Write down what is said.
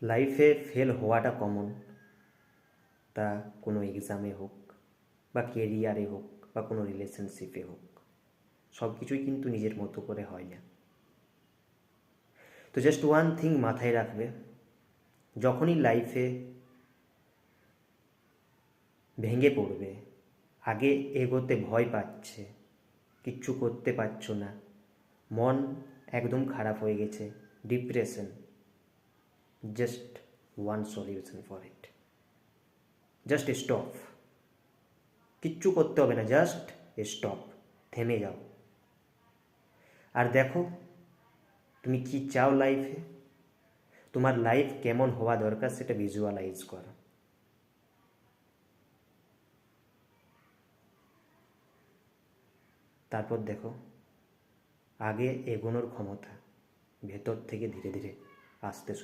লাইফে ফেল হওয়াটা কমন, তা কোনো এক্সামে হোক বা কেরিয়ারে হোক বা কোনো রিলেশনশিপে হোক, সব কিছুই কিন্তু নিজের মতো করে হয় না। তো জাস্ট ওয়ান থিং মাথায় রাখবে, যখনই লাইফে ভেঙে পড়বে, আগে এগোতে ভয় পাচ্ছে, কিচ্ছু করতে পারছো না, মন একদম খারাপ হয়ে গেছে, depression, just one solution for it, just stop. কিচ্ছু করতে হবে না, জাস্ট স্টপ, থেমে যাও। আর দেখো তুমি কি চাও লাইফে, তোমার লাইফ কেমন হওয়া দরকার সেটা ভিজুয়ালাইজ করো। তারপর দেখো আগে এগোনোর ক্ষমতা ভেতর থেকে ধীরে ধীরে আসতে শুরু